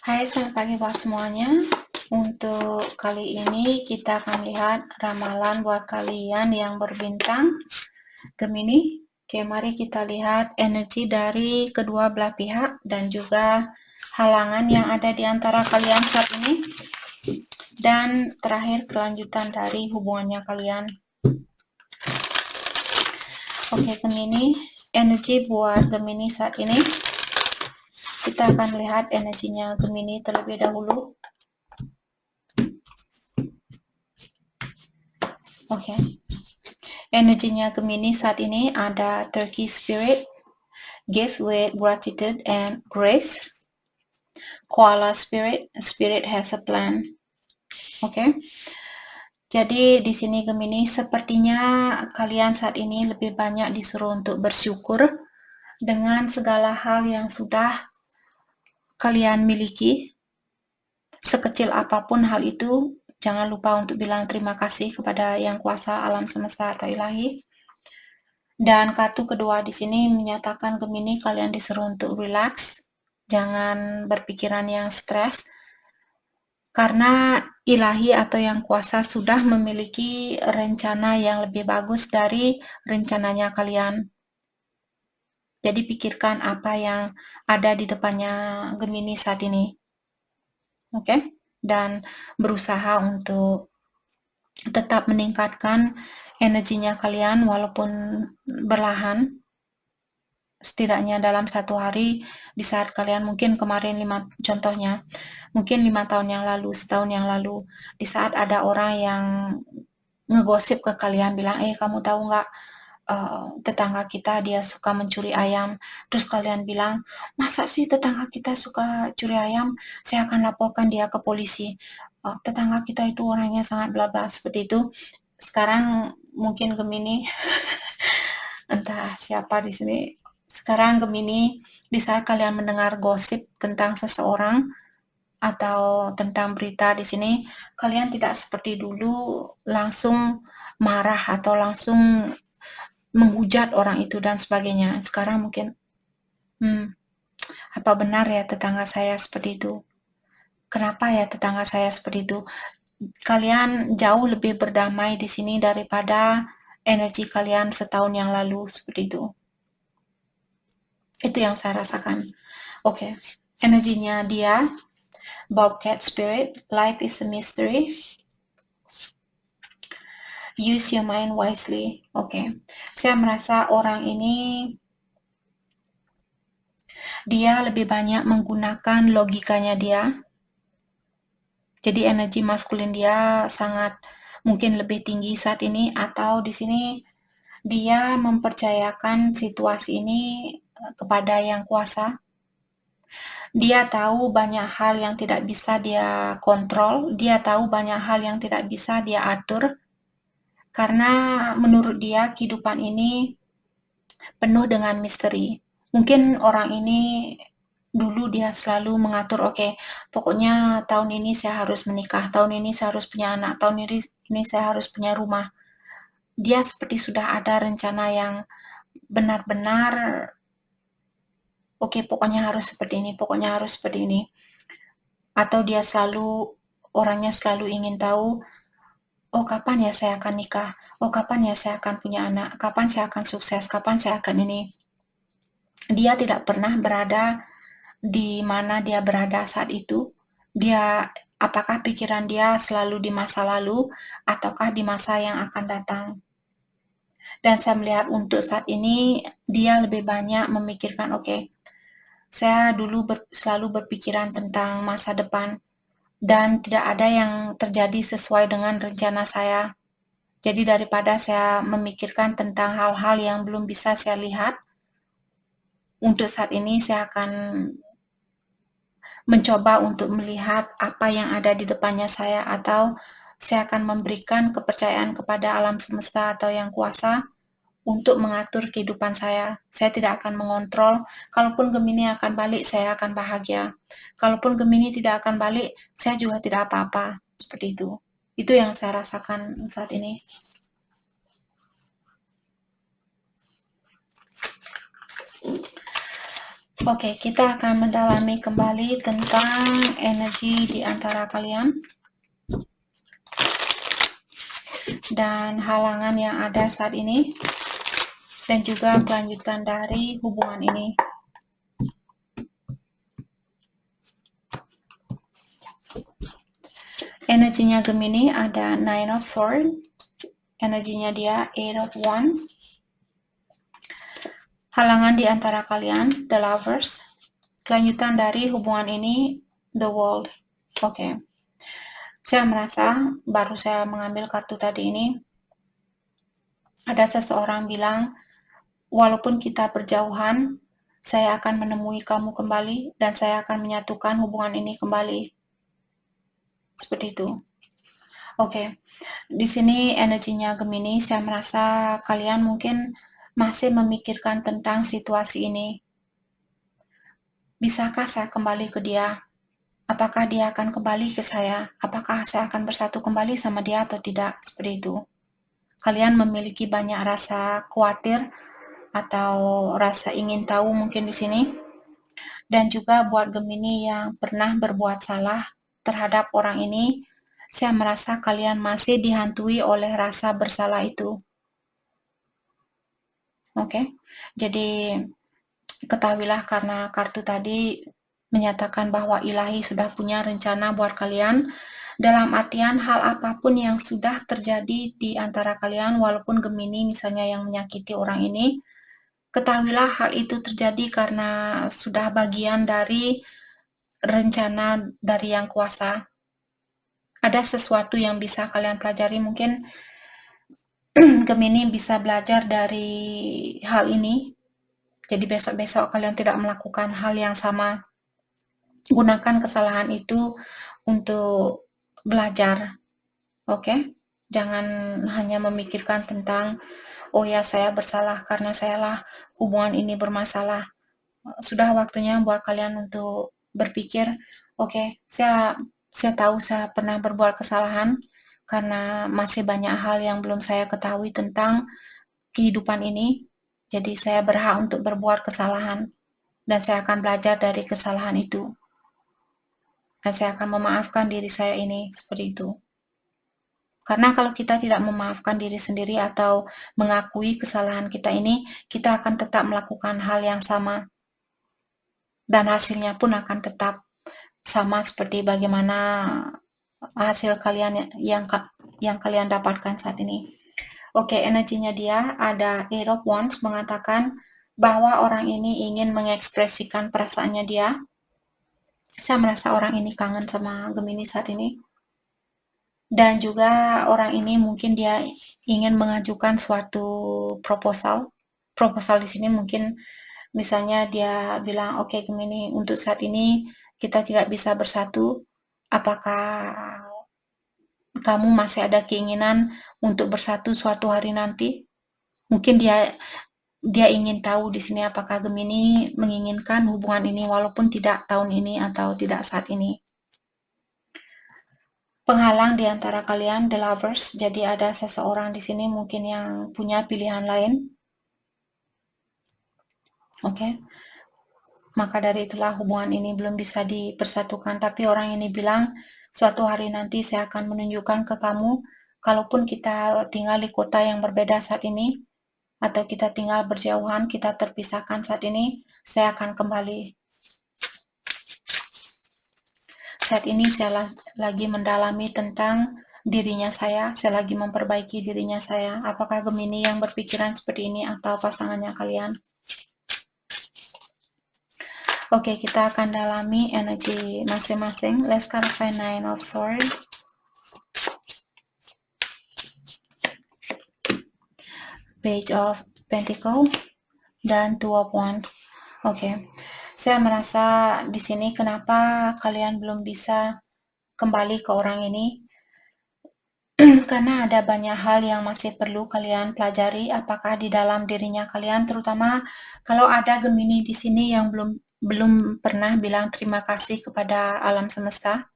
Hai, selamat pagi buat semuanya. Untuk kali ini kita akan lihat ramalan buat kalian yang berbintang Gemini. Oke, mari kita lihat energi dari kedua belah pihak dan juga halangan yang ada di antara kalian saat ini. Dan terakhir kelanjutan dari hubungannya kalian. Oke, Gemini, energi buat Gemini saat ini. Kita akan lihat energinya Gemini terlebih dahulu. Oke. Energinya Gemini saat ini ada Turkey Spirit, Gift with Gratitude and Grace, Koala Spirit, Spirit has a plan. Oke. Jadi di sini Gemini sepertinya kalian saat ini lebih banyak disuruh untuk bersyukur dengan segala hal yang sudah kalian miliki. Sekecil apapun hal itu, jangan lupa untuk bilang terima kasih kepada Yang Kuasa Alam Semesta atau Ilahi. Dan kartu kedua di sini menyatakan Gemini kalian disuruh untuk relax, jangan berpikiran yang stres, karena Ilahi atau Yang Kuasa sudah memiliki rencana yang lebih bagus dari rencananya kalian. Jadi pikirkan apa yang ada di depannya Gemini saat ini. Oke? Dan berusaha untuk tetap meningkatkan energinya kalian walaupun berlahan. Setidaknya dalam satu hari, di saat kalian mungkin kemarin contohnya, mungkin 5 tahun yang lalu, setahun yang lalu, di saat ada orang yang ngegosip ke kalian bilang, kamu tahu nggak, tetangga kita dia suka mencuri ayam. Terus kalian bilang, masa sih tetangga kita suka curi ayam? Saya akan laporkan dia ke polisi. Tetangga kita itu orangnya sangat bla bla seperti itu. Sekarang mungkin Gemini entah siapa di sini. Sekarang Gemini, di saat kalian mendengar gosip tentang seseorang atau tentang berita di sini, kalian tidak seperti dulu langsung marah atau langsung menghujat orang itu dan sebagainya. Sekarang mungkin, apa benar ya tetangga saya seperti itu? Kenapa ya tetangga saya seperti itu? Kalian jauh lebih berdamai di sini daripada energi kalian setahun yang lalu seperti itu. Itu yang saya rasakan. Oke. Energinya dia, Bobcat Spirit, Life is a Mystery. Use your mind wisely. Oke. Saya merasa orang ini dia lebih banyak menggunakan logikanya dia. Jadi energi maskulin dia sangat mungkin lebih tinggi saat ini, atau di sini dia mempercayakan situasi ini kepada Yang Kuasa. Dia tahu banyak hal yang tidak bisa dia kontrol, dia tahu banyak hal yang tidak bisa dia atur, karena menurut dia kehidupan ini penuh dengan misteri. Mungkin orang ini dulu dia selalu mengatur, pokoknya tahun ini saya harus menikah, tahun ini saya harus punya anak, tahun ini saya harus punya rumah. Dia seperti sudah ada rencana yang benar-benar, pokoknya harus seperti ini, pokoknya harus seperti ini. Atau dia orangnya selalu ingin tahu, kapan ya saya akan nikah, kapan ya saya akan punya anak, kapan saya akan sukses, kapan saya akan ini. Dia tidak pernah berada di mana dia berada saat itu. Apakah pikiran dia selalu di masa lalu ataukah di masa yang akan datang. Dan saya melihat untuk saat ini dia lebih banyak memikirkan, saya dulu selalu berpikiran tentang masa depan dan tidak ada yang terjadi sesuai dengan rencana saya. Jadi daripada saya memikirkan tentang hal-hal yang belum bisa saya lihat, untuk saat ini saya akan mencoba untuk melihat apa yang ada di depannya saya, atau saya akan memberikan kepercayaan kepada alam semesta atau Yang Kuasa untuk mengatur kehidupan saya. Saya tidak akan mengontrol. Kalaupun Gemini akan balik, saya akan bahagia. Kalaupun Gemini tidak akan balik, saya juga tidak apa-apa. Seperti itu. Itu yang saya rasakan saat ini. Oke, kita akan mendalami kembali tentang energi di antara kalian dan halangan yang ada saat ini, dan juga kelanjutan dari hubungan ini. Energinya Gemini ada Nine of Swords, energinya dia Eight of Wands. Halangan di antara kalian, The Lovers. Kelanjutan dari hubungan ini, The World. Oke. Saya merasa, baru saya mengambil kartu tadi ini, ada seseorang bilang, walaupun kita berjauhan, saya akan menemui kamu kembali dan saya akan menyatukan hubungan ini kembali. Seperti itu. Oke. Di sini energinya Gemini, saya merasa kalian mungkin masih memikirkan tentang situasi ini. Bisakah saya kembali ke dia? Apakah dia akan kembali ke saya? Apakah saya akan bersatu kembali sama dia atau tidak? Seperti itu. Kalian memiliki banyak rasa khawatir atau rasa ingin tahu mungkin di sini. Dan juga buat Gemini yang pernah berbuat salah terhadap orang ini, saya merasa kalian masih dihantui oleh rasa bersalah itu. Oke. Jadi ketahuilah karena kartu tadi menyatakan bahwa ilahi sudah punya rencana buat kalian, dalam artian hal apapun yang sudah terjadi di antara kalian, walaupun Gemini misalnya yang menyakiti orang ini, ketahuilah hal itu terjadi karena sudah bagian dari rencana dari Yang Kuasa. Ada sesuatu yang bisa kalian pelajari, mungkin Gemini bisa belajar dari hal ini. Jadi besok-besok kalian tidak melakukan hal yang sama. Gunakan kesalahan itu untuk belajar, oke? Jangan hanya memikirkan tentang, oh ya saya bersalah karena sayalah hubungan ini bermasalah. Sudah waktunya buat kalian untuk berpikir, oke, saya tahu saya pernah berbuat kesalahan karena masih banyak hal yang belum saya ketahui tentang kehidupan ini. Jadi saya berhak untuk berbuat kesalahan dan saya akan belajar dari kesalahan itu. Dan saya akan memaafkan diri saya ini, seperti itu. Karena kalau kita tidak memaafkan diri sendiri atau mengakui kesalahan kita ini, kita akan tetap melakukan hal yang sama. Dan hasilnya pun akan tetap sama seperti bagaimana hasil kalian yang kalian dapatkan saat ini. Oke, energinya dia ada Eight of Wands mengatakan bahwa orang ini ingin mengekspresikan perasaannya dia. Saya merasa orang ini kangen sama Gemini saat ini. Dan juga orang ini mungkin dia ingin mengajukan suatu proposal. Proposal di sini mungkin misalnya dia bilang, oke Gemini, untuk saat ini kita tidak bisa bersatu. Apakah kamu masih ada keinginan untuk bersatu suatu hari nanti? Mungkin dia ingin tahu di sini apakah Gemini menginginkan hubungan ini walaupun tidak tahun ini atau tidak saat ini. Penghalang di antara kalian, the lovers, jadi ada seseorang di sini mungkin yang punya pilihan lain. Oke. Maka dari itulah hubungan ini belum bisa dipersatukan, tapi orang ini bilang, suatu hari nanti saya akan menunjukkan ke kamu, kalaupun kita tinggal di kota yang berbeda saat ini, atau kita tinggal berjauhan, kita terpisahkan saat ini, saya akan kembali. Saat ini saya lagi mendalami tentang dirinya saya lagi memperbaiki dirinya saya. Apakah Gemini yang berpikiran seperti ini atau pasangannya kalian? Oke, kita akan dalami energi masing-masing. Let's clarify Nine of Swords. Page of Pentacles dan Two of Wands. Oke. Saya merasa di sini kenapa kalian belum bisa kembali ke orang ini? Karena ada banyak hal yang masih perlu kalian pelajari, apakah di dalam dirinya kalian, terutama kalau ada Gemini di sini yang belum pernah bilang terima kasih kepada alam semesta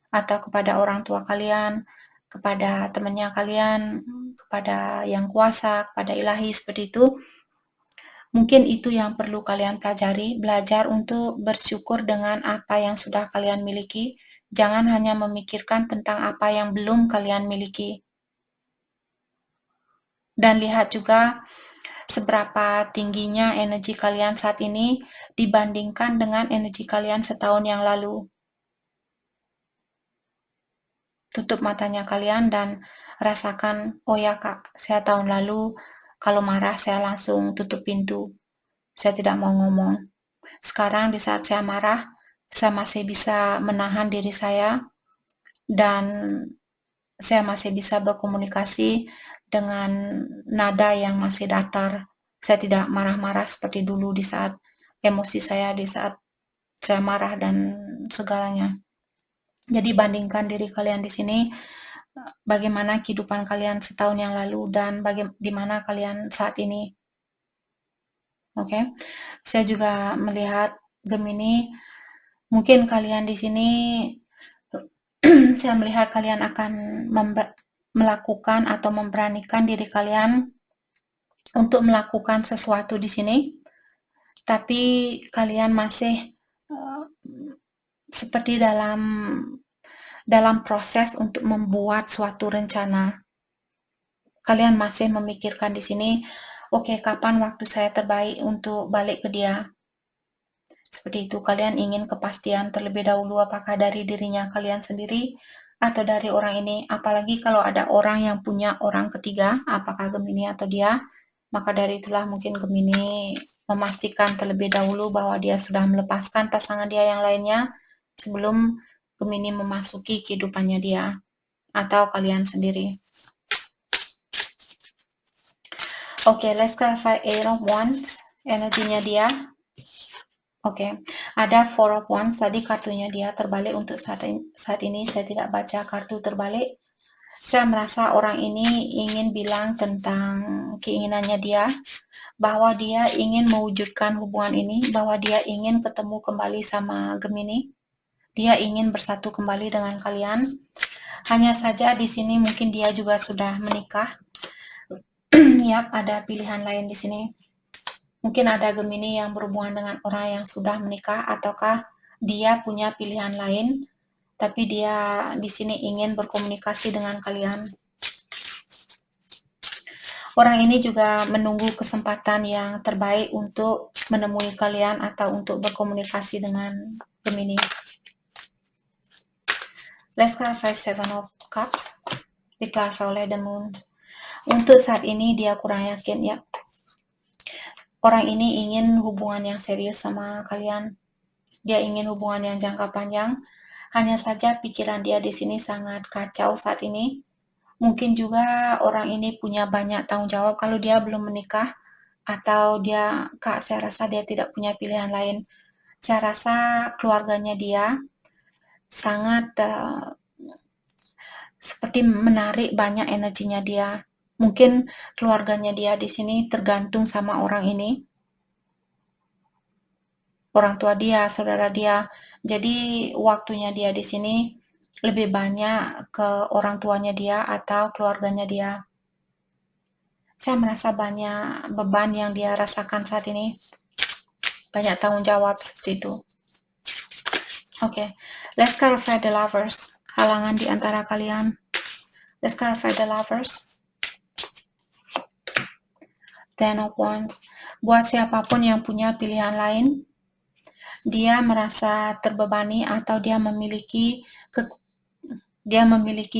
atau kepada orang tua kalian, kepada temannya kalian, kepada Yang Kuasa, kepada ilahi, seperti itu. Mungkin itu yang perlu kalian pelajari, belajar untuk bersyukur dengan apa yang sudah kalian miliki. Jangan hanya memikirkan tentang apa yang belum kalian miliki. Dan lihat juga seberapa tingginya energi kalian saat ini dibandingkan dengan energi kalian setahun yang lalu. Tutup matanya kalian dan rasakan, oh ya Kak, saya tahun lalu kalau marah saya langsung tutup pintu. Saya tidak mau ngomong. Sekarang di saat saya marah, saya masih bisa menahan diri saya dan saya masih bisa berkomunikasi dengan nada yang masih datar. Saya tidak marah-marah seperti dulu di saat emosi saya, di saat saya marah dan segalanya. Jadi bandingkan diri kalian di sini, bagaimana kehidupan kalian setahun yang lalu dan di mana kalian saat ini. Oke. Saya juga melihat Gemini, mungkin kalian di sini saya melihat kalian akan melakukan atau memberanikan diri kalian untuk melakukan sesuatu di sini, tapi kalian masih seperti dalam proses untuk membuat suatu rencana. Kalian masih memikirkan di sini, oke, kapan waktu saya terbaik untuk balik ke dia? Seperti itu, kalian ingin kepastian terlebih dahulu apakah dari dirinya kalian sendiri atau dari orang ini. Apalagi kalau ada orang yang punya orang ketiga, apakah Gemini atau dia, maka dari itulah mungkin Gemini memastikan terlebih dahulu bahwa dia sudah melepaskan pasangan dia yang lainnya sebelum Gemini memasuki kehidupannya dia atau kalian sendiri. Oke, let's clarify 8 of Wands, energinya dia. Oke, ada 4 of Wands, tadi kartunya dia terbalik. Untuk saat ini saya tidak baca kartu terbalik. Saya merasa orang ini ingin bilang tentang keinginannya dia, bahwa dia ingin mewujudkan hubungan ini, bahwa dia ingin ketemu kembali sama Gemini. Dia ingin bersatu kembali dengan kalian. Hanya saja di sini mungkin dia juga sudah menikah. Yap, ada pilihan lain di sini. Mungkin ada Gemini yang berhubungan dengan orang yang sudah menikah, ataukah dia punya pilihan lain, tapi dia di sini ingin berkomunikasi dengan kalian. Orang ini juga menunggu kesempatan yang terbaik untuk menemui kalian atau untuk berkomunikasi dengan Gemini. Let's clarify 7 of Cups, diclarify oleh the Moon. Untuk saat ini dia kurang yakin ya. Orang ini ingin hubungan yang serius sama kalian. Dia ingin hubungan yang jangka panjang. Hanya saja pikiran dia di sini sangat kacau saat ini. Mungkin juga orang ini punya banyak tanggung jawab kalau dia belum menikah. Atau dia, Kak, saya rasa dia tidak punya pilihan lain. Saya rasa keluarganya dia sangat seperti menarik banyak energinya dia. Mungkin keluarganya dia di sini tergantung sama orang ini. Orang tua dia, saudara dia. Jadi waktunya dia di sini lebih banyak ke orang tuanya dia atau keluarganya dia. Saya merasa banyak beban yang dia rasakan saat ini. Banyak tanggung jawab seperti itu. Oke, let's clarify the lovers. Halangan di antara kalian. Let's clarify the lovers. 10 of Wands. Buat siapapun yang punya pilihan lain, dia merasa terbebani atau dia memiliki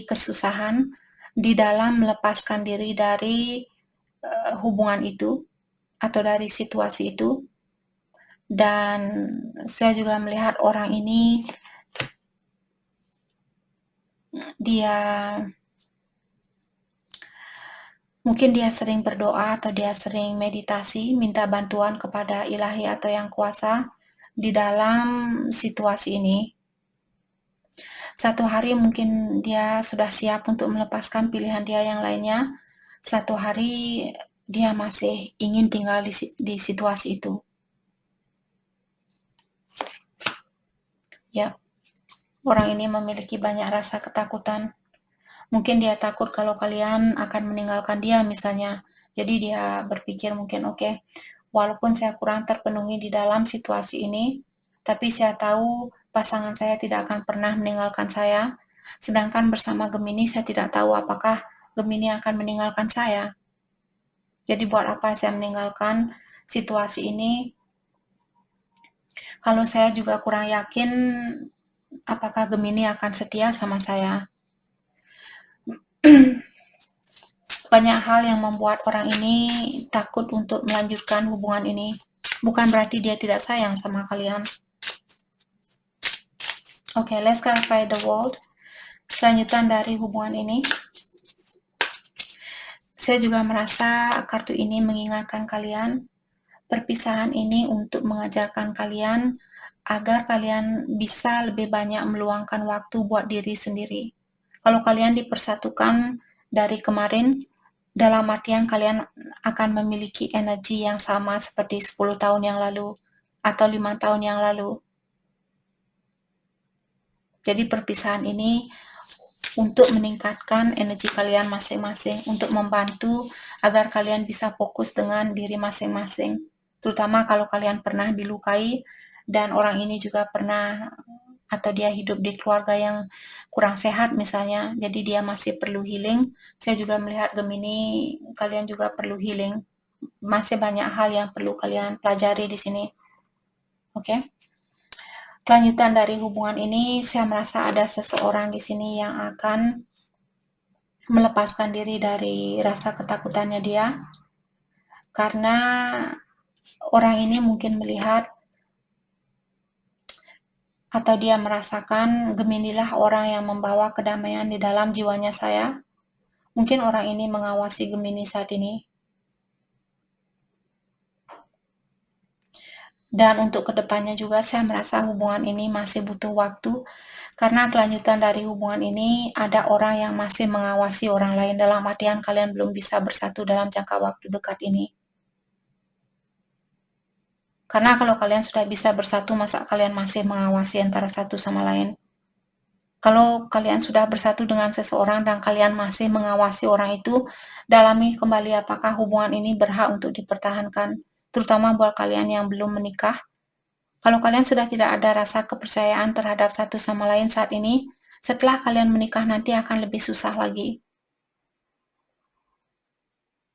kesusahan di dalam melepaskan diri dari hubungan itu atau dari situasi itu. Dan saya juga melihat orang ini mungkin dia sering berdoa atau dia sering meditasi, minta bantuan kepada ilahi atau yang kuasa di dalam situasi ini. Satu hari mungkin dia sudah siap untuk melepaskan pilihan dia yang lainnya. Satu hari dia masih ingin tinggal di situasi itu. Ya, orang ini memiliki banyak rasa ketakutan. Mungkin dia takut kalau kalian akan meninggalkan dia misalnya. Jadi dia berpikir mungkin oke, walaupun saya kurang terpenuhi di dalam situasi ini, tapi saya tahu pasangan saya tidak akan pernah meninggalkan saya. Sedangkan bersama Gemini saya tidak tahu apakah Gemini akan meninggalkan saya. Jadi buat apa saya meninggalkan situasi ini kalau saya juga kurang yakin apakah Gemini akan setia sama saya. Banyak hal yang membuat orang ini takut untuk melanjutkan hubungan ini. Bukan berarti dia tidak sayang sama kalian. Oke, let's clarify the world. Kelanjutan dari hubungan ini. Saya juga merasa kartu ini mengingatkan kalian, perpisahan ini untuk mengajarkan kalian agar kalian bisa lebih banyak meluangkan waktu buat diri sendiri. Kalau kalian dipersatukan dari kemarin, dalam artian kalian akan memiliki energi yang sama seperti 10 tahun yang lalu atau 5 tahun yang lalu. Jadi perpisahan ini untuk meningkatkan energi kalian masing-masing, untuk membantu agar kalian bisa fokus dengan diri masing-masing. Terutama kalau kalian pernah dilukai dan orang ini juga pernah atau dia hidup di keluarga yang kurang sehat misalnya, jadi dia masih perlu healing. Saya juga melihat Gemini, kalian juga perlu healing. Masih banyak hal yang perlu kalian pelajari di sini. Oke? Kelanjutan dari hubungan ini, saya merasa ada seseorang di sini yang akan melepaskan diri dari rasa ketakutannya dia, karena orang ini mungkin melihat atau dia merasakan Geminilah orang yang membawa kedamaian di dalam jiwanya saya. Mungkin orang ini mengawasi Gemini saat ini. Dan untuk kedepannya juga saya merasa hubungan ini masih butuh waktu, karena kelanjutan dari hubungan ini ada orang yang masih mengawasi orang lain, dalam artian kalian belum bisa bersatu dalam jangka waktu dekat ini. Karena kalau kalian sudah bisa bersatu, masa kalian masih mengawasi antara satu sama lain? Kalau kalian sudah bersatu dengan seseorang dan kalian masih mengawasi orang itu, dalami kembali apakah hubungan ini berhak untuk dipertahankan, terutama buat kalian yang belum menikah. Kalau kalian sudah tidak ada rasa kepercayaan terhadap satu sama lain saat ini, setelah kalian menikah nanti akan lebih susah lagi.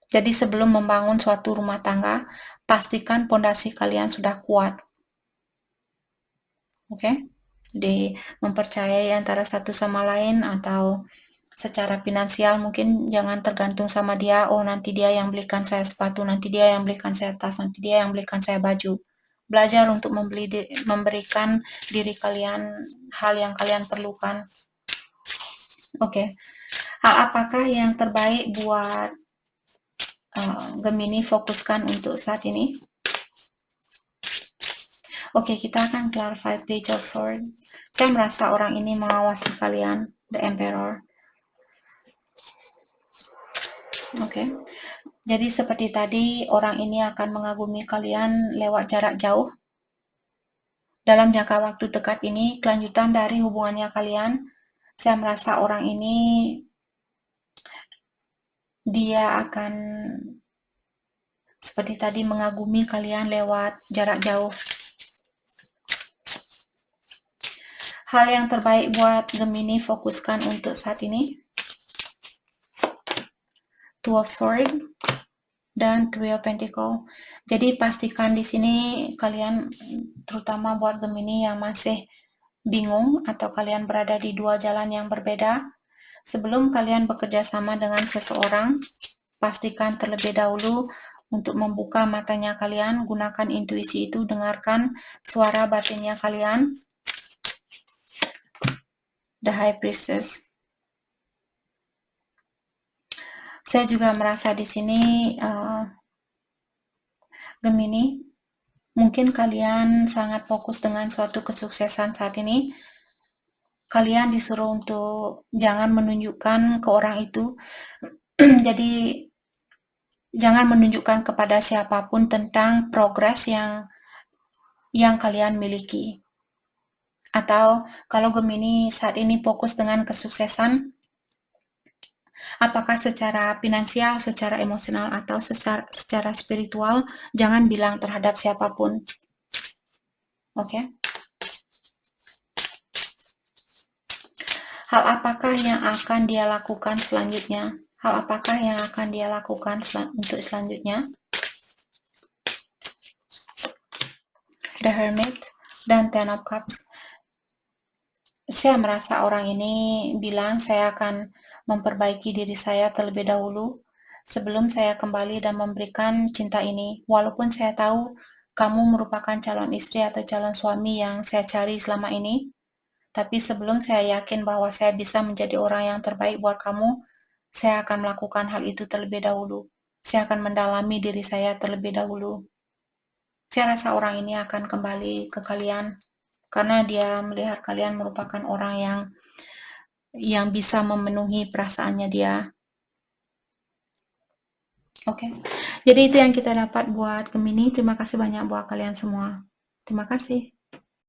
Jadi sebelum membangun suatu rumah tangga, pastikan pondasi kalian sudah kuat. Oke? Jadi mempercayai antara satu sama lain, atau secara finansial mungkin jangan tergantung sama dia, oh nanti dia yang belikan saya sepatu, nanti dia yang belikan saya tas, nanti dia yang belikan saya baju. Belajar untuk memberikan diri kalian hal yang kalian perlukan. Oke. Hal apakah yang terbaik buat Gemini fokuskan untuk saat ini? Oke, kita akan clarify Page of Swords. Saya merasa orang ini mengawasi kalian, The Emperor. Oke. Jadi seperti tadi, orang ini akan mengagumi kalian lewat jarak jauh. Dalam jangka waktu dekat ini, kelanjutan dari hubungannya kalian, saya merasa orang ini dia akan seperti tadi mengagumi kalian lewat jarak jauh. Hal yang terbaik buat Gemini fokuskan untuk saat ini, Two of Swords dan Three of Pentacles. Jadi pastikan di sini kalian, terutama buat Gemini yang masih bingung atau kalian berada di dua jalan yang berbeda, sebelum kalian bekerja sama dengan seseorang, pastikan terlebih dahulu untuk membuka matanya kalian, gunakan intuisi itu, dengarkan suara batinnya kalian. The High Priestess. Saya juga merasa di sini Gemini, mungkin kalian sangat fokus dengan suatu kesuksesan saat ini. Kalian disuruh untuk jangan menunjukkan ke orang itu. Jadi jangan menunjukkan kepada siapapun tentang progres yang kalian miliki. Atau kalau Gemini saat ini fokus dengan kesuksesan, Apakah secara finansial, secara emosional, atau secara spiritual, jangan bilang terhadap siapapun. Oke? Hal apakah yang akan dia lakukan selanjutnya? Hal apakah yang akan dia lakukan untuk selanjutnya? The Hermit dan Ten of Cups. Saya merasa orang ini bilang saya akan memperbaiki diri saya terlebih dahulu sebelum saya kembali dan memberikan cinta ini. Walaupun saya tahu kamu merupakan calon istri atau calon suami yang saya cari selama ini, tapi sebelum saya yakin bahwa saya bisa menjadi orang yang terbaik buat kamu, saya akan melakukan hal itu terlebih dahulu. Saya akan mendalami diri saya terlebih dahulu. Saya rasa orang ini akan kembali ke kalian karena dia melihat kalian merupakan orang yang bisa memenuhi perasaannya dia. Oke. Jadi itu yang kita dapat buat Gemini. Terima kasih banyak buat kalian semua. Terima kasih.